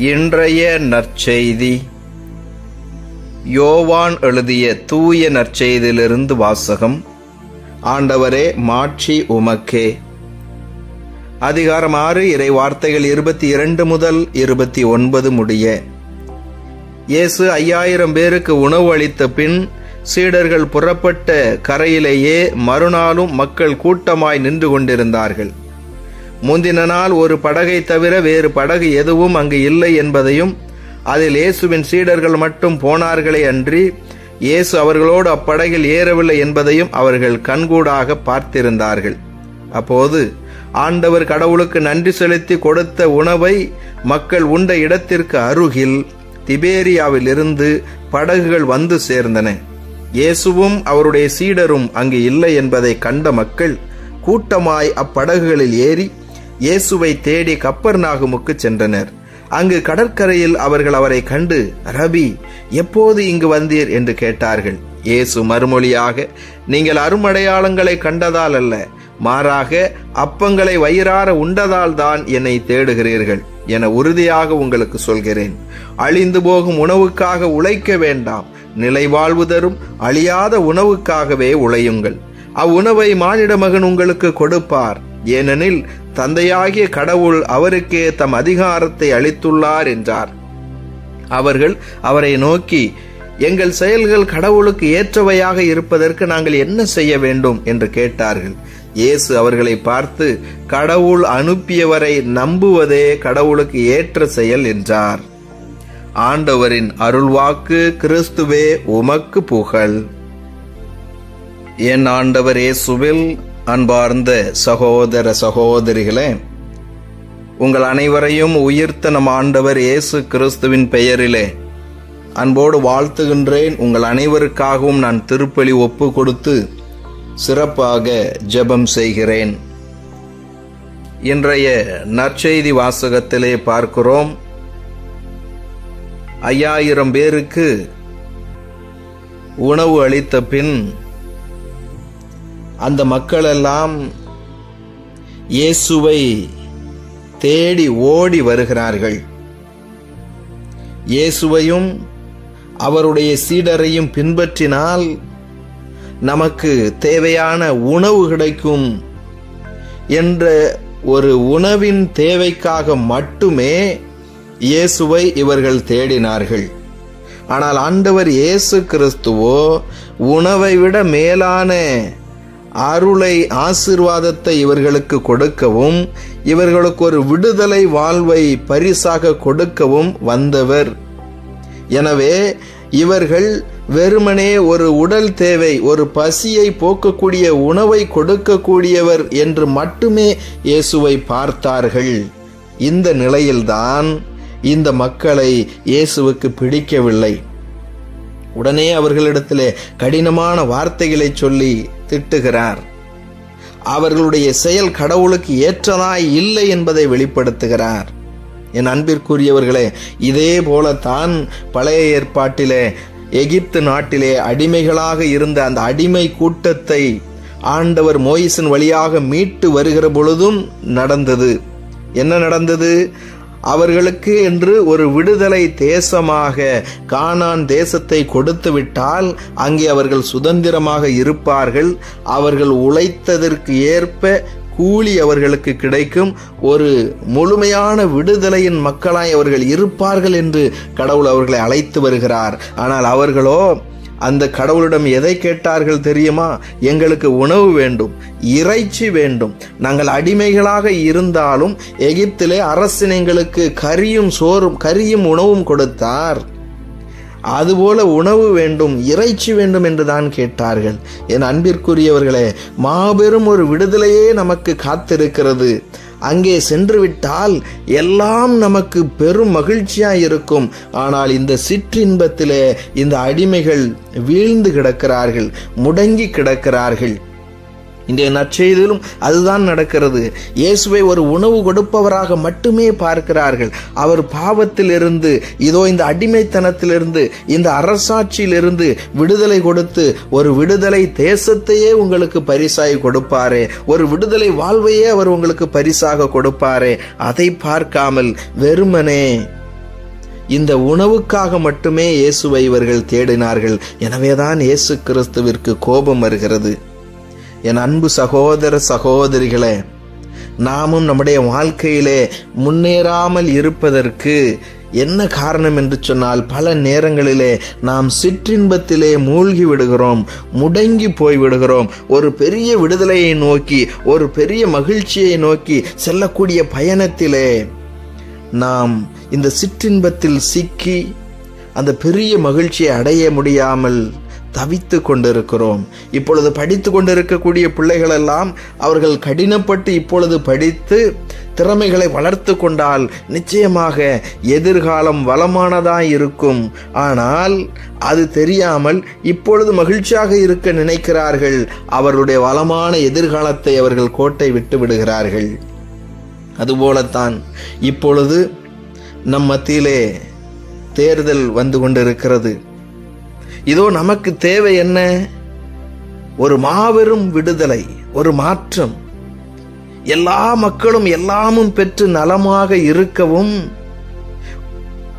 இன்றைய நற்செய்தி யோவான் எழுதிய தூய நற்செய்தியிலிருந்து வாசகம். ஆண்டவரே, மாட்சி உமக்கே. அதிகாரம் 6, இறை வார்த்தைகள் 22 முதல் 29 முடிய. இயேசு 5000 பேருக்கு உணவு அளித்த பின் சீடர்கள் புறப்பட்ட கரையிலேயே மறுநாளும் மக்கள் கூட்டமாய் நின்று கொண்டிருந்தார்கள். முந்தின நாள் ஒரு படகை தவிர வேறு படகு எதுவும் அங்கு இல்லை என்பதையும், அதில் இயேசுவின் சீடர்கள் மட்டும் போனார்களே அன்றி இயேசு அவர்களோடு அப்படகில் ஏறவில்லை என்பதையும் அவர்கள் கண்கூடாக பார்த்திருந்தார்கள். அப்போது ஆண்டவர் கடவுளுக்கு நன்றி செலுத்தி கொடுத்த உணவை மக்கள் உண்ட இடத்திற்கு அருகில் திபேரியாவில் இருந்து படகுகள் வந்து சேர்ந்தன. இயேசுவும் அவருடைய சீடரும் அங்கு இல்லை என்பதை கண்ட மக்கள் கூட்டமாய் அப்படகுகளில் ஏறி இயேசுவை தேடி கப்பர்நாகுமுக்கு சென்றனர். அங்கு கடற்கரையில் அவர்கள் அவரை கண்டு, ரபி, எப்போது இங்கு வந்தீர் என்று கேட்டார்கள். இயேசு மறுமொழியாக, நீங்கள் அருமடையாளங்களை கண்டதால் அல்ல, மாறாக அப்பங்களை வயிறார உண்டதால் தான் என்னை தேடுகிறீர்கள் என உறுதியாக உங்களுக்கு சொல்கிறேன். அழிந்து போகும் உணவுக்காக உழைக்க வேண்டாம், நிலைவாழ்வு தரும் அழியாத உணவுக்காகவே உழையுங்கள். அவ்வுணவை மானிட மகன் உங்களுக்கு கொடுப்பார். ஏனெனில் தந்தையாகிய கடவுள் அவருக்கே தம் அதிகாரத்தை அளித்துள்ளார் என்றார். அவர்கள் அவரை நோக்கி, எங்கள் செயல்கள் கடவுளுக்கு ஏற்றவையாக இருப்பதற்கு நாங்கள் என்ன செய்ய வேண்டும் என்று கேட்டார்கள். இயேசு அவர்களை பார்த்து, கடவுள் அனுப்பியவரை நம்புவதே கடவுளுக்கு ஏற்ற செயல் என்றார். ஆண்டவரின் அருள்வாக்கு. கிறிஸ்துவே உமக்கு புகழ். என் ஆண்டவர் இயேசுவில் அன்பார்ந்த சகோதர சகோதரிகளே, உங்கள் அனைவரையும் உயிர்த்த நம் ஆண்டவர் இயேசு கிறிஸ்துவின் பெயரிலே அன்போடு வாழ்த்துகின்றேன். உங்கள் அனைவருக்காகவும் நான் திருப்பலி ஒப்பு கொடுத்து சிறப்பாக ஜெபம் செய்கிறேன். இன்றைய நற்செய்தி வாசகத்திலே பார்க்கிறோம், 5000 பேருக்கு உணவு அளித்த பின் அந்த மக்களெல்லாம் இயேசுவை தேடி ஓடி வருகிறார்கள். இயேசுவையும் அவருடைய சீடரையும் பின்பற்றினால் நமக்கு தேவையான உணவு கிடைக்கும் என்ற ஒரு உணவின் தேவைக்காக மட்டுமே இயேசுவை இவர்கள் தேடினார்கள். ஆனால் ஆண்டவர் இயேசு கிறிஸ்துவோ உணவை விட மேலான அருளை, ஆசீர்வாதத்தை இவர்களுக்கு கொடுக்கவும், இவர்களுக்கு ஒரு விடுதலை வாழ்வை பரிசாக கொடுக்கவும் வந்தவர். எனவே இவர்கள் வெறுமனே ஒரு உடல் தேவை, ஒரு பசியை போக்கக்கூடிய உணவை கொடுக்கக்கூடியவர் என்று மட்டுமே இயேசுவை பார்த்தார்கள். இந்த நிலையில்தான் இந்த மக்களை இயேசுவுக்கு பிடிக்கவில்லை. உடனே அவர்களிடத்திலே கடினமான வார்த்தைகளை சொல்லி திட்டுகிறார். அவர்களுடைய செயல் கடவுளுக்கு ஏற்றதாய் இல்லை என்பதை வெளிப்படுத்துகிறார். என் அன்பிற்குரியவர்களே, இதே போலத்தான் பழைய ஏற்பாட்டிலே எகிப்து நாட்டிலே அடிமைகளாக இருந்த அந்த அடிமை கூட்டத்தை ஆண்டவர் மோயிசின் வழியாக மீட்டு வருகிற பொழுதும் நடந்தது. என்ன நடந்தது? அவர்களுக்கு என்று ஒரு விடுதலை தேசமாக கானான் தேசத்தை கொடுத்து விட்டால் அங்கே அவர்கள் சுதந்திரமாக இருப்பார்கள். அவர்கள் உழைத்ததற்கு ஏற்ப கூலி அவர்களுக்கு கிடைக்கும். ஒரு முழுமையான விடுதலையின் மக்களாய் அவர்கள் இருப்பார்கள் என்று கடவுள் அவர்களை அழைத்து வருகிறார். ஆனால் அவர்களோ அந்த கடவுளிடம் எதை கேட்டார்கள் தெரியுமா? எங்களுக்கு உணவு வேண்டும், இறைச்சி வேண்டும். நாங்கள் அடிமைகளாக இருந்தாலும் எகிப்திலே அரசன் எங்களுக்கு கரியும் உணவும் கொடுத்தார். அதுபோல உணவு வேண்டும், இறைச்சி வேண்டும் என்றுதான் கேட்டார்கள். என் அன்பிற்குரியவர்களே, மாபெரும் ஒரு விடுதலையே நமக்கு காத்திருக்கிறது. அங்கே சென்று விட்டால் எல்லாம் நமக்கு பெரும் மகிழ்ச்சியாய் இருக்கும். ஆனால் இந்த சிற்றின்பத்திலே இந்த அடிமைகள் வீழ்ந்து கிடக்கிறார்கள், முடங்கி கிடக்கிறார்கள். இன்றைய நற்செய்தியிலும் அதுதான் நடக்கிறது. இயேசுவை ஒரு உணவு கொடுப்பவராக மட்டுமே பார்க்கிறார்கள். அவர் பாவத்திலிருந்து, இதோ இந்த அடிமைத்தனத்திலிருந்து, இந்த அரசாட்சியிலிருந்து விடுதலை கொடுத்து ஒரு விடுதலை தேசத்தையே உங்களுக்கு பரிசாய் கொடுப்பாரே, ஒரு விடுதலை வாழ்வையே அவர் உங்களுக்கு பரிசாக கொடுப்பாரே, அதை பார்க்காமல் வெறுமனே இந்த உணவுக்காக மட்டுமே இயேசுவை இவர்கள் தேடினார்கள். எனவேதான் இயேசு கிறிஸ்துவிற்கு கோபம் வருகிறது. என் அன்பு சகோதர சகோதரிகளே, நாமும் நம்முடைய வாழ்க்கையிலே முன்னேறாமல் இருப்பதற்கு என்ன காரணம் என்று சொன்னால், பல நேரங்களிலே நாம் சிற்றின்பத்திலே மூழ்கி விடுகிறோம், முடங்கி போய் விடுகிறோம். ஒரு பெரிய விடுதலையை நோக்கி, ஒரு பெரிய மகிழ்ச்சியை நோக்கி செல்லக்கூடிய பயணத்திலே நாம் இந்த சிற்றின்பத்தில் சிக்கி அந்த பெரிய மகிழ்ச்சியை அடைய முடியாமல் தவித்து கொண்டிருக்கிறோம். இப்பொழுது படித்து கொண்டிருக்கக்கூடிய பிள்ளைகள் எல்லாம் அவர்கள் கடினப்பட்டு இப்பொழுது படித்து திறமைகளை வளர்த்து கொண்டால் நிச்சயமாக எதிர்காலம் வளமானதாய் இருக்கும். ஆனால் அது தெரியாமல் இப்பொழுது மகிழ்ச்சியாக இருக்க நினைக்கிறார்கள். அவர்களுடைய வளமான எதிர்காலத்தை அவர்கள் கோட்டை விட்டு விடுகிறார்கள். அதுபோலத்தான் இப்பொழுது நம் மத்தியிலே தேர்தல் வந்து கொண்டிருக்கிறது. இதோ நமக்கு தேவை என்ன? ஒரு மாபெரும் விடுதலை, ஒரு மாற்றம். எல்லா மக்களும் எல்லாமும் பெற்று நலமாக இருக்கவும்,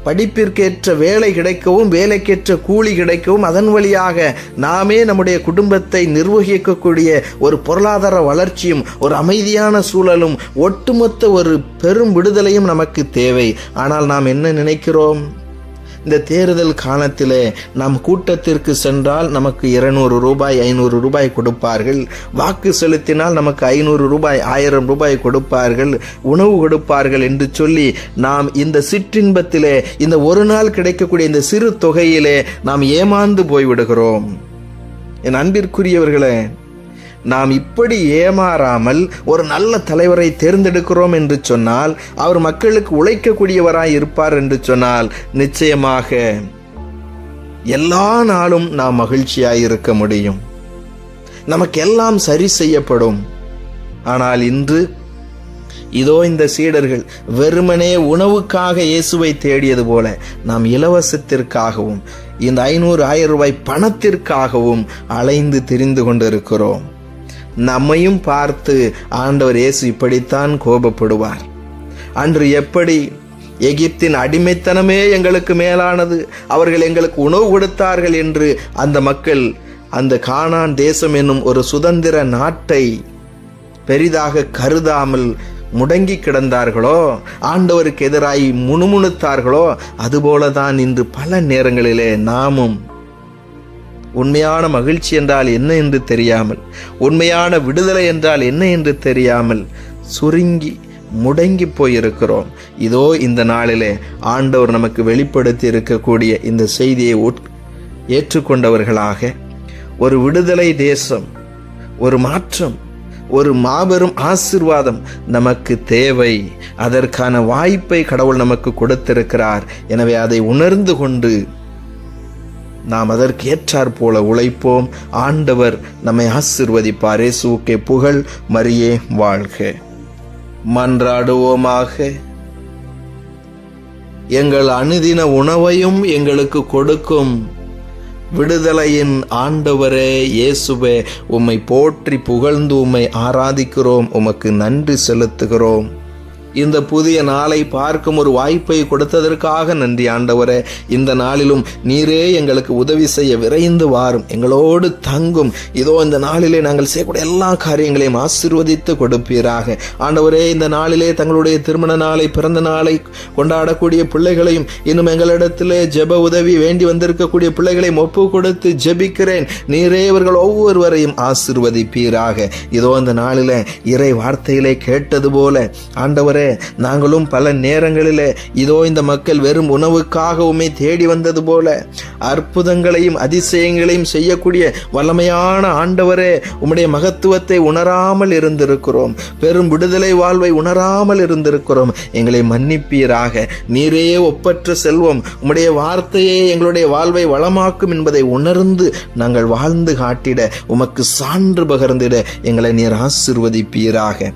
படிப்பிற்கேற்ற வேலை கிடைக்கவும், வேலைக்கேற்ற கூலி கிடைக்கவும், அதன் வழியாக நாமே நம்முடைய குடும்பத்தை நிர்வகிக்கக்கூடிய ஒரு பொருளாதார வளர்ச்சியும், ஒரு அமைதியான சூழலும், ஒட்டுமொத்த ஒரு பெரும் விடுதலையும் நமக்கு தேவை. ஆனால் நாம் என்ன நினைக்கிறோம்? இந்த தேர்தல் காலத்திலே நாம் கூட்டத்திற்கு சென்றால் நமக்கு 200 ரூபாய் 500 ரூபாய் கொடுப்பார்கள். வாக்கு செலுத்தினால் நமக்கு 500 ரூபாய் 1000 ரூபாய் கொடுப்பார்கள், உணவு கொடுப்பார்கள் என்று சொல்லி நாம் இந்த சிற்றின்பத்திலே, இந்த ஒரு நாள் கிடைக்கக்கூடிய இந்த சிறு தொகையிலே நாம் ஏமாந்து போய்விடுகிறோம். என் அன்பிற்குரியவர்களே, நாம் இப்படி ஏமாறாமல் ஒரு நல்ல தலைவரை தேர்ந்தெடுக்கிறோம் என்று சொன்னால், அவர் மக்களுக்கு உழைக்கக்கூடியவராய் இருப்பார் என்று சொன்னால், நிச்சயமாக எல்லா நாளும் நாம் மகிழ்ச்சியாய் இருக்க முடியும். நமக்கு எல்லாம் சரி செய்யப்படும். ஆனால் இன்று இதோ இந்த சீடர்கள் வெறுமனே உணவுக்காக இயேசுவை தேடியது போல நாம் இலவசத்திற்காகவும் இந்த 500-1000 ரூபாய் பணத்திற்காகவும் அலைந்து திரிந்து கொண்டிருக்கிறோம். நம்மையும் பார்த்து ஆண்டவர் இயேசு இப்படித்தான் கோபப்படுவார். அன்று எப்படி எகிப்தின் அடிமைத்தனமே எங்களுக்கு மேலானது, அவர்கள் எங்களுக்கு உணவு கொடுத்தார்கள் என்று அந்த மக்கள் அந்த கானான் தேசம் என்னும் ஒரு சுதந்திர நாட்டை பெரிதாக கருதாமல் முடங்கி கிடந்தார்களோ, ஆண்டவருக்கு எதிராய் முணுமுணுத்தார்களோ, அதுபோலதான் இன்று பல நேரங்களிலே நாமும் உண்மையான மகிழ்ச்சி என்றால் என்ன என்று தெரியாமல், உண்மையான விடுதலை என்றால் என்ன என்று தெரியாமல் சுருங்கி முடங்கி போயிருக்கிறோம். இதோ இந்த நாளிலே ஆண்டவர் நமக்கு வெளிப்படுத்தி இருக்கக்கூடிய இந்த செய்தியை ஏற்றுக்கொண்டவர்களாக ஒரு விடுதலை தேசம், ஒரு மாற்றம், ஒரு மாபெரும் ஆசீர்வாதம் நமக்கு தேவை. அதற்கான வாய்ப்பை கடவுள் நமக்கு கொடுத்திருக்கிறார். எனவே அதை உணர்ந்து கொண்டு நாம் அதற்கு ஏற்றாற் போல உழைப்போம். ஆண்டவர் நம்மை ஆசீர்வதிப்பார். இயேசுவுக்கே புகழ், மரியே வாழ்க. மன்றாடுவோமாக. எங்கள் அனுதின உணவையும் எங்களுக்கு கொடுக்கும் விடுதலையின் ஆண்டவரே இயேசுவே, உம்மை போற்றி புகழ்ந்து உம்மை ஆராதிக்கிறோம், உமக்கு நன்றி செலுத்துகிறோம். இந்த புதிய நாளை பார்க்கும் ஒரு வாய்ப்பை கொடுத்ததற்காக நன்றி ஆண்டவரே. இந்த நாளிலும் நீரே எங்களுக்கு உதவி செய்ய விரைந்து வாரும், எங்களோடு தங்கும். இதோ இந்த நாளிலே நாங்கள் செய்யக்கூடிய எல்லா காரியங்களையும் ஆசீர்வதித்து கொடுப்பீராக. ஆண்டவரே, இந்த நாளிலே தங்களுடைய திருமண நாளை, பிறந்த நாளை கொண்டாடக்கூடிய பிள்ளைகளையும், இன்னும் எங்களிடத்திலே ஜெப உதவி வேண்டி வந்திருக்கக்கூடிய பிள்ளைகளையும் ஒப்பு கொடுத்து ஜெபிக்கிறேன். நீரே இவர்கள் ஒவ்வொருவரையும் ஆசீர்வதிப்பீராக. இதோ இந்த நாளிலே இறை வார்த்தையிலே கேட்டது போல ஆண்டவரே, நாங்களும் பல நேரங்களிலே இதோ இந்த மக்கள் வெறும் உணவுக்காகவுமே தேடி வந்தது போல அற்புதங்களையும் அதிசயங்களையும் செய்யக்கூடிய வல்லமையான ஆண்டவரே, உம்முடைய மகத்துவத்தை உணராமல் இருந்திருக்கிறோம், பெரும் விடுதலை வாழ்வை உணராமல் இருந்திருக்கிறோம். எங்களை மன்னிப்பீராக. நீரே ஒப்பற்ற செல்வம், உம்முடைய வார்த்தையே எங்களுடைய வாழ்வை வளமாக்கும் என்பதை உணர்ந்து நாங்கள் வாழ்ந்து காட்டிட, உமக்கு சான்று பகர்ந்திட எங்களை நீர் ஆசீர்வதிப்பீராக.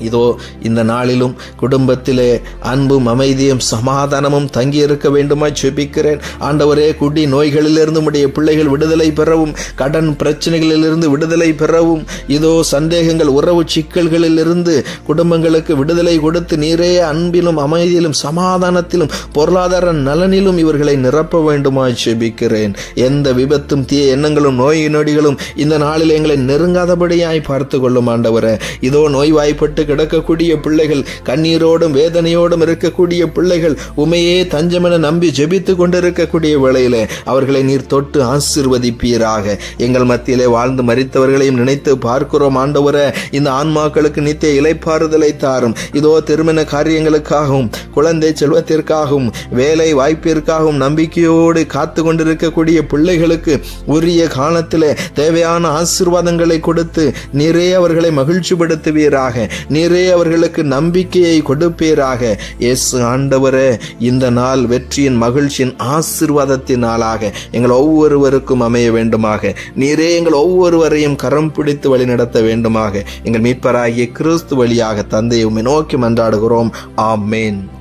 இதோ இந்த நாளிலும் குடும்பத்திலே அன்பும் அமைதியும் சமாதானமும் தங்கி இருக்க வேண்டுமாய் ஜெபிக்கிறேன். ஆண்டவரே, குடி நோய்களிலிருந்து உம்முடைய பிள்ளைகள் விடுதலை பெறவும், கடன் பிரச்சனைகளிலிருந்து விடுதலை பெறவும், இதோ சந்தேகங்கள் உறவு சிக்கல்களிலிருந்து குடும்பங்களுக்கு விடுதலை கொடுத்து நீரே அன்பிலும் அமைதியிலும் சமாதானத்திலும் பொருளாதார நலனிலும் இவர்களை நிரப்ப வேண்டுமாய் ஜெபிக்கிறேன். எந்த விபத்தும் தீய எண்ணங்களும் நோய் நொடிகளும் இந்த நாளில் எங்களை நெருங்காதபடியாய் பார்த்து கொள்ளும் ஆண்டவரே. இதோ நோய்வாய்ப்பட்டு கிடக்கக்கூடிய பிள்ளைகள், கண்ணீரோடும் வேதனையோடும் இருக்கக்கூடிய பிள்ளைகள், உமையே தஞ்சமென நம்பி ஜெபித்துக் கொண்டிருக்கக்கூடிய வேளையிலே அவர்களை நீர் தொட்டு ஆசீர்வதிப்பீராக. எங்கள் மத்தியிலே வாழ்ந்து மரித்தவர்களையும் நினைத்து பார்க்கிறோம் ஆண்டவரே. இந்த ஆன்மாக்களுக்கு நித்திய இளைப்பாறுதலை தாரும். இதோ திருமண காரியங்களுக்காகவும், குழந்தை செல்வத்திற்காகவும், வேலை வாய்ப்பிற்காகவும் நம்பிக்கையோடு காத்து கொண்டிருக்கக்கூடிய பிள்ளைகளுக்கு உரிய காலத்திலே தேவையான ஆசீர்வாதங்களை கொடுத்து நீரே அவர்களை மகிழ்ச்சிப்படுத்துவீராக. நீரே அவர்களுக்கு நம்பிக்கையை கொடுப்பீராக. இயேசு ஆண்டவரே, இந்த நாள் வெற்றியின் மகிழ்ச்சியின் ஆசீர்வாதத்தின் நாளாக எங்கள் ஒவ்வொருவருக்கும் அமைய வேண்டுமாக. நீரே எங்கள் ஒவ்வொருவரையும் கரம் பிடித்து வழி நடத்த வேண்டுமாக. எங்கள் மீட்பராகிய கிறிஸ்து வழியாக தந்தையை உம்மை நோக்கி மன்றாடுகிறோம். ஆமென்.